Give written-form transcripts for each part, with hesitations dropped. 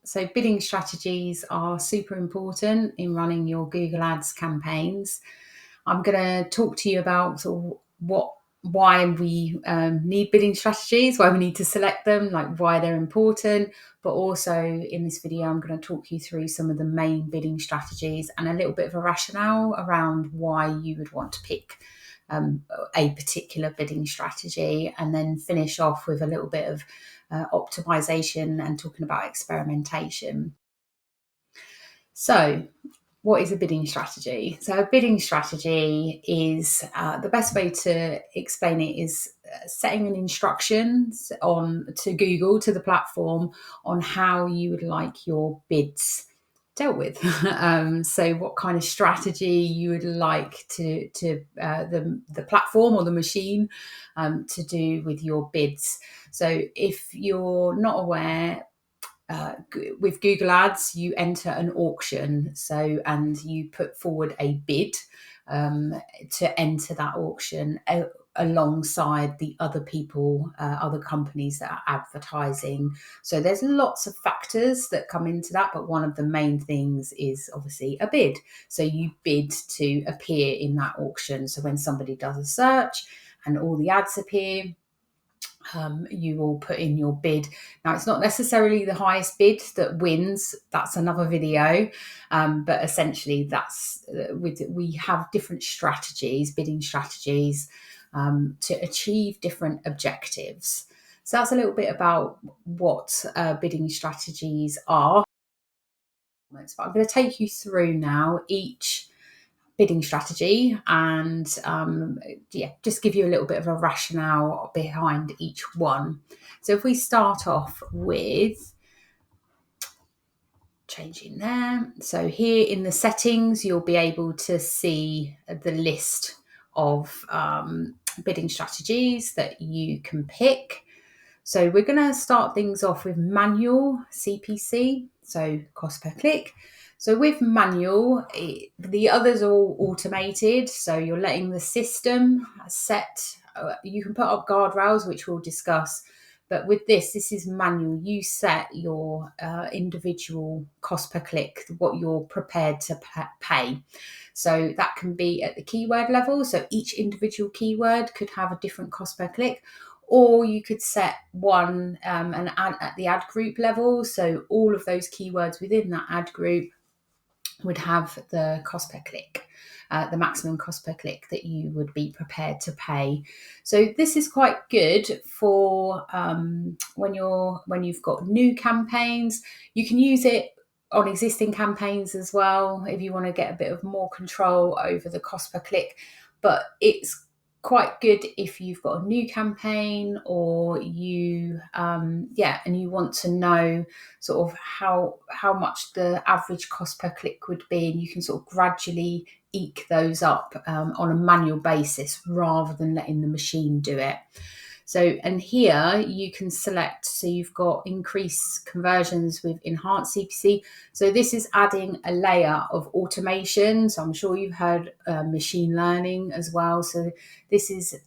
So bidding strategies are super important in running your Google Ads campaigns. I'm going to talk to you about sort of why we need bidding strategies, why we need to select them, like why they're important. But also in this video, I'm going to talk you through some of the main bidding strategies and a little bit of a rationale around why you would want to pick a particular bidding strategy, and then finish off with a little bit of optimization and talking about experimentation. So, what is a bidding strategy? So, a bidding strategy is the best way to explain it is setting an instructions to Google, to the platform, on how you would like your bids dealt with. So, what kind of strategy you would like the platform or the machine to do with your bids. So, if you're not aware, with Google Ads, you enter an auction, and you put forward a bid to enter that auction alongside the other people, other companies that are advertising. So there's lots of factors that come into that, but one of the main things is obviously a bid. So you bid to appear in that auction. So when somebody does a search and all the ads appear, you will put in your bid. Now, it's not necessarily the highest bid that wins. That's another video. But essentially, we have different strategies, bidding strategies, to achieve different objectives. So that's a little bit about what bidding strategies are. But I'm going to take you through now each bidding strategy and just give you a little bit of a rationale behind each one. So if we start off with changing there, so here in the settings you'll be able to see the list of bidding strategies that you can pick. So we're going to start things off with manual CPC, so cost per click. So with manual, the others are all automated. So you're letting the system set, you can put up guardrails, which we'll discuss. But with this is manual. You set your individual cost per click, what you're prepared to pay. So that can be at the keyword level. So each individual keyword could have a different cost per click. Or you could set one an ad at the ad group level. So all of those keywords within that ad group would have the cost per click, the maximum cost per click that you would be prepared to pay. So this is quite good for when you've got new campaigns. You can use it on existing campaigns as well if you want to get a bit of more control over the cost per click. But it's quite good if you've got a new campaign or you and you want to know sort of how much the average cost per click would be, and you can sort of gradually eke those up on a manual basis rather than letting the machine do it. So, and here you can select, so you've got increased conversions with enhanced CPC. So this is adding a layer of automation. So I'm sure you've heard machine learning as well. So this is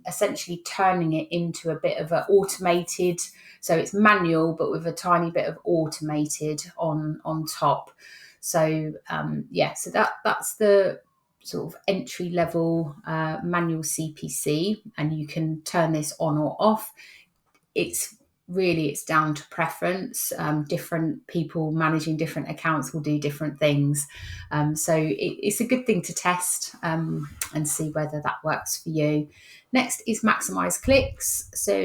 essentially turning it into a bit of an automated, so it's manual, but with a tiny bit of automated on top. So so that's the sort of entry level manual CPC, and you can turn this on or off. It's down to preference. Different people managing different accounts will do different things. So it's a good thing to test and see whether that works for you. Next is maximize clicks. So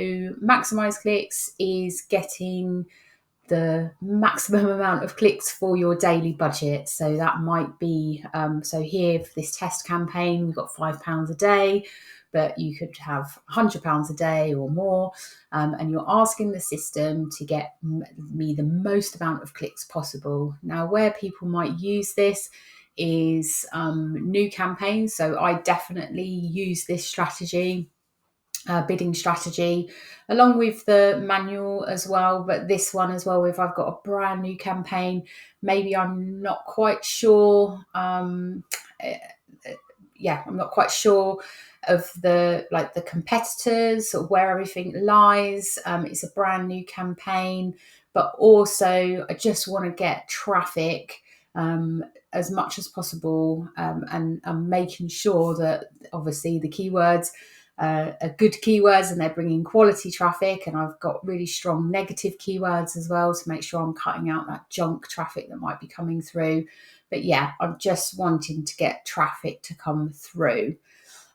maximize clicks is getting the maximum amount of clicks for your daily budget. So that might be, so here for this test campaign, we've got £5 a day, but you could have £100 a day or more. And you're asking the system to get me the most amount of clicks possible. Now, where people might use this is new campaigns. So I definitely use this strategy. Bidding strategy along with the manual as well, but this one as well, if I've got a brand new campaign, maybe I'm not quite sure I'm not quite sure of the competitors or where everything lies. It's a brand new campaign, but also I just want to get traffic as much as possible, and I'm making sure that obviously the keywords are good keywords and they're bringing quality traffic, and I've got really strong negative keywords as well to make sure I'm cutting out that junk traffic that might be coming through. But yeah, I'm just wanting to get traffic to come through.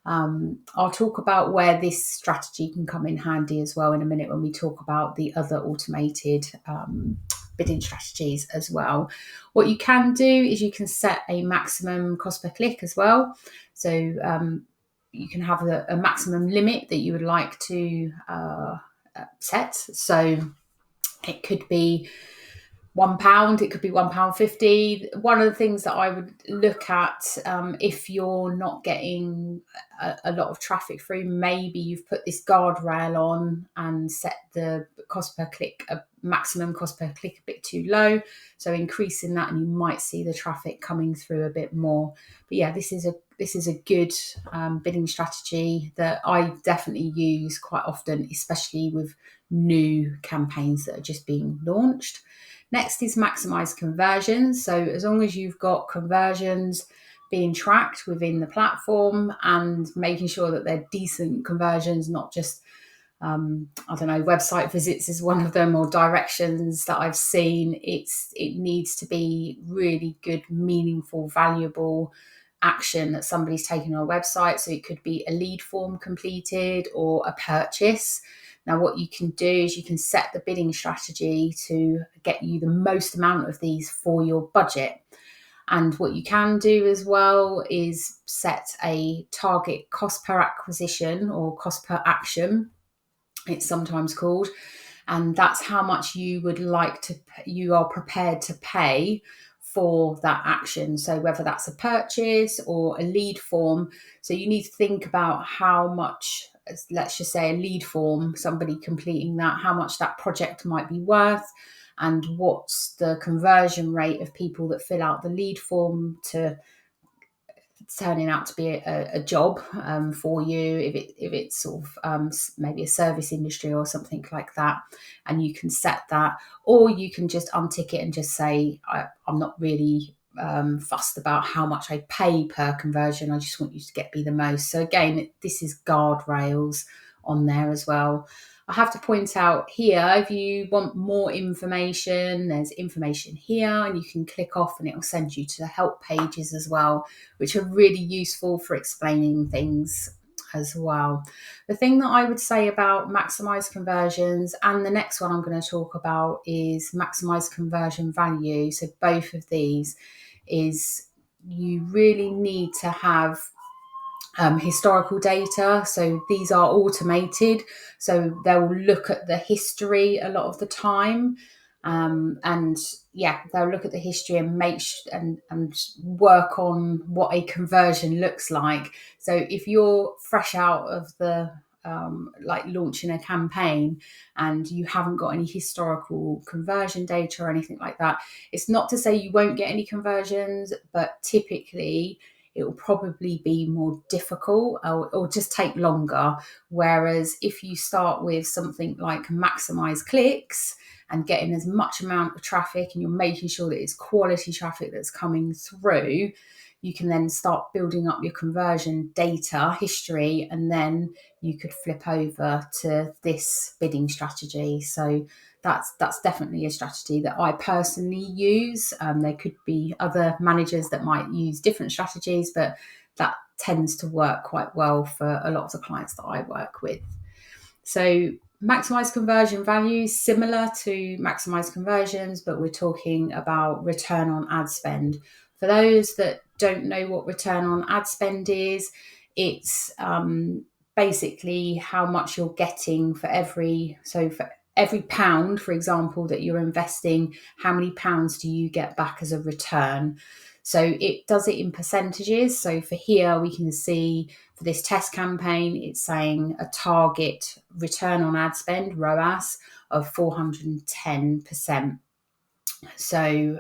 I'll talk about where this strategy can come in handy as well in a minute when we talk about the other automated bidding strategies as well. What you can do is you can set a maximum cost per click as well. So you can have a maximum limit that you would like to set. So it could be £1, it could be £1.50. One of the things that I would look at, if you're not getting a lot of traffic through, maybe you've put this guardrail on and set the cost per click, a maximum cost per click, a bit too low. So increasing that, and you might see the traffic coming through a bit more. But yeah, this is a good bidding strategy that I definitely use quite often, especially with new campaigns that are just being launched. Next is maximize conversions. So as long as you've got conversions being tracked within the platform and making sure that they're decent conversions, not just, website visits is one of them, or directions that I've seen. It needs to be really good, meaningful, valuable action that somebody's taken on a website. So it could be a lead form completed or a purchase. Now, what you can do is you can set the bidding strategy to get you the most amount of these for your budget. And what you can do as well is set a target cost per acquisition, or cost per action, it's sometimes called. And that's how much you are prepared to pay for that action. So whether that's a purchase or a lead form. So you need to think about how much, let's just say a lead form, somebody completing that, how much that project might be worth, and what's the conversion rate of people that fill out the lead form to turning out to be a job for you, if it's sort of maybe a service industry or something like that. And you can set that, or you can just untick it and just say, I'm not really fussed about how much I pay per conversion, I just want you to get me the most. So again, this is guardrails on there as well. I have to point out here, if you want more information, there's information here, and you can click off and it will send you to the help pages as well, which are really useful for explaining things as well. The thing that I would say about maximize conversions, and the next one I'm going to talk about, is maximize conversion value. So both of these is, you really need to have historical data. So these are automated, so they'll look at the history a lot of the time, and they'll look at the history and and work on what a conversion looks like. So if you're fresh out of the launching a campaign and you haven't got any historical conversion data or anything like that, it's not to say you won't get any conversions, but typically it will probably be more difficult, or just take longer. Whereas if you start with something like maximize clicks and getting as much amount of traffic, and you're making sure that it's quality traffic that's coming through, you can then start building up your conversion data history, and then you could flip over to this bidding strategy. So that's definitely a strategy that I personally use. There could be other managers that might use different strategies, but that tends to work quite well for a lot of the clients that I work with. So maximize conversion value, similar to maximize conversions, but we're talking about return on ad spend. For those that don't know what return on ad spend is, it's basically how much you're getting for every pound, for example, that you're investing, how many pounds do you get back as a return? So it does it in percentages. So for here, we can see for this test campaign, it's saying a target return on ad spend, ROAS, of 410%. So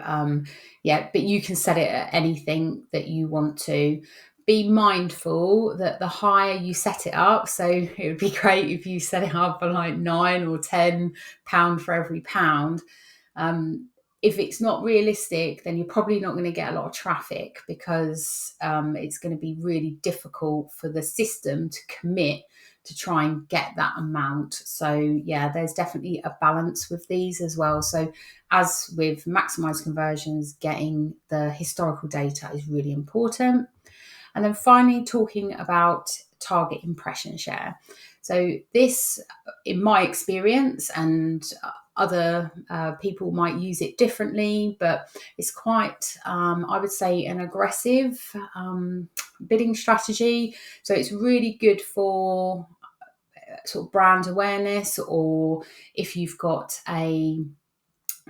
but you can set it at anything that you want to. be mindful that the higher you set it up, so it would be great if you set it up for like £9 or £10 for every pound. If it's not realistic, then you're probably not going to get a lot of traffic, because it's going to be really difficult for the system to commit to try and get that amount. So yeah, there's definitely a balance with these as well. So as with maximized conversions, getting the historical data is really important. And then finally, talking about target impression share. So this, in my experience, and other people might use it differently, but it's quite, I would say, an aggressive bidding strategy. So it's really good for sort of brand awareness, or if you've got a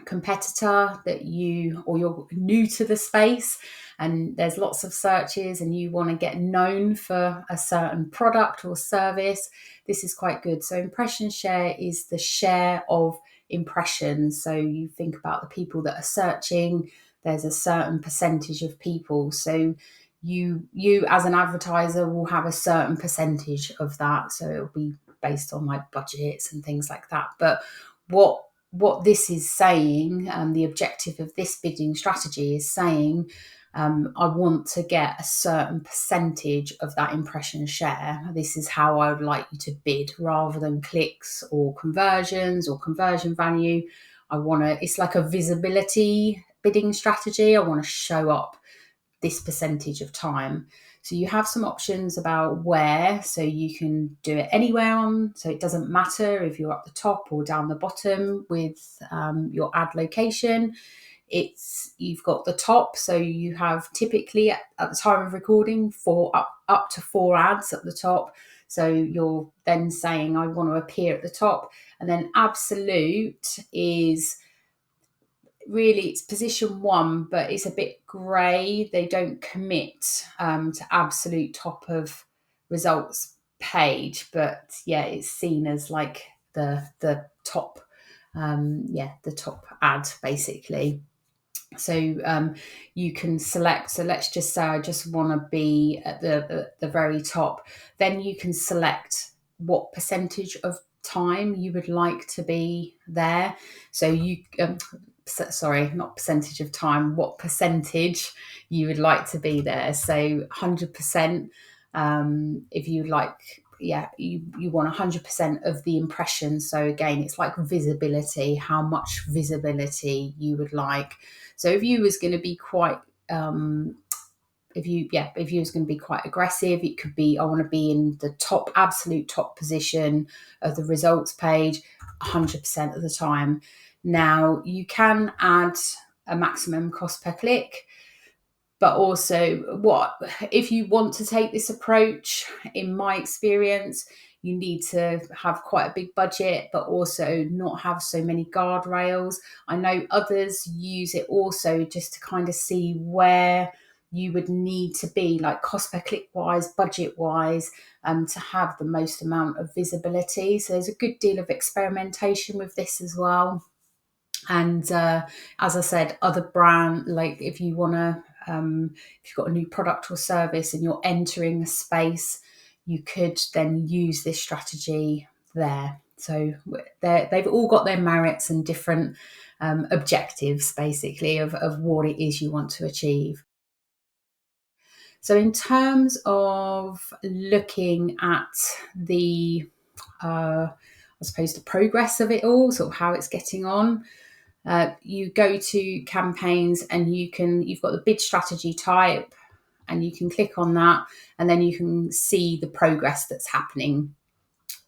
competitor that you, or you're new to the space and there's lots of searches and you want to get known for a certain product or service, this is quite good. So impression share is the share of impressions. So you think about the people that are searching, there's a certain percentage of people. So you as an advertiser will have a certain percentage of that. So it'll be based on like budgets and things like that. But what this is saying, the objective of this bidding strategy is saying, I want to get a certain percentage of that impression share. This is how I would like you to bid, rather than clicks or conversions or conversion value. It's like a visibility bidding strategy. I want to show up this percentage of time. So you have some options about where, so you can do it anywhere on, so it doesn't matter if you're up the top or down the bottom with your ad location. You've got the top, so you have typically at the time of recording up to 4 ads at the top. So you're then saying, I want to appear at the top. And then absolute is really, it's position 1, but it's a bit grey. They don't commit to absolute top of results page, but yeah, it's seen as like the top, the top ad basically. So you can select. So let's just say I just want to be at the very top. Then you can select what percentage of time you would like to be there. So you sorry, not percentage of time, what percentage you would like to be there. So 100%, if you like, you want 100% of the impression. So again, it's like visibility, how much visibility you would like. So if you was going to be quite if you was going to be quite aggressive, it could be, I want to be in the top, absolute top position of the results page 100% of the time. Now you can add a maximum cost per click, but also if you want to take this approach, in my experience, you need to have quite a big budget, but also not have so many guardrails. I know others use it also just to kind of see where you would need to be, like cost per click wise, budget wise, to have the most amount of visibility. So there's a good deal of experimentation with this as well. And as I said, other brand, like if you want to, if you've got a new product or service and you're entering a space, you could then use this strategy there. So they've all got their merits and different objectives, basically, of what it is you want to achieve. So in terms of looking at the, I suppose, the progress of it all, sort of how it's getting on, you go to campaigns and you've got the bid strategy type, and you can click on that, and then you can see the progress that's happening.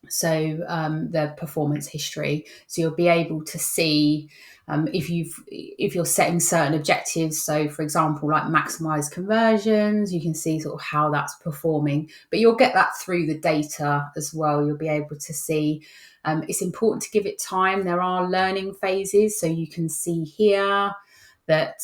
So the performance history. So you'll be able to see if you're setting certain objectives. So for example, like maximize conversions, you can see sort of how that's performing. But you'll get that through the data as well. You'll be able to see. It's important to give it time. There are learning phases. So you can see here that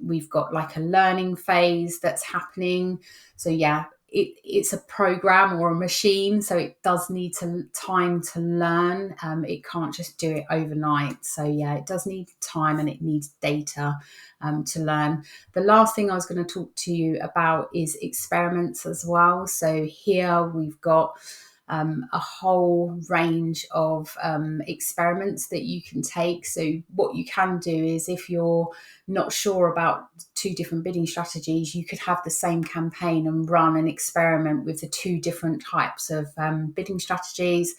we've got like a learning phase that's happening. So yeah, it's a program or a machine, so it does need time to learn. It can't just do it overnight. So yeah, it does need time and it needs data to learn. The last thing I was going to talk to you about is experiments as well. So here we've got a whole range of experiments that you can take. So what you can do is, if you're not sure about two different bidding strategies, you could have the same campaign and run an experiment with the two different types of bidding strategies.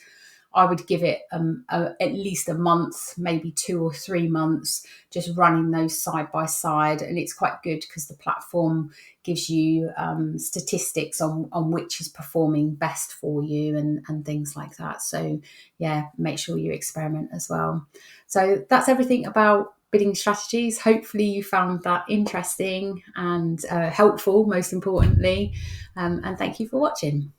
I would give it at least a month, maybe 2 or 3 months, just running those side by side. And it's quite good because the platform gives you statistics on which is performing best for you and things like that. So yeah, make sure you experiment as well. So that's everything about bidding strategies. Hopefully you found that interesting and helpful, most importantly. And thank you for watching.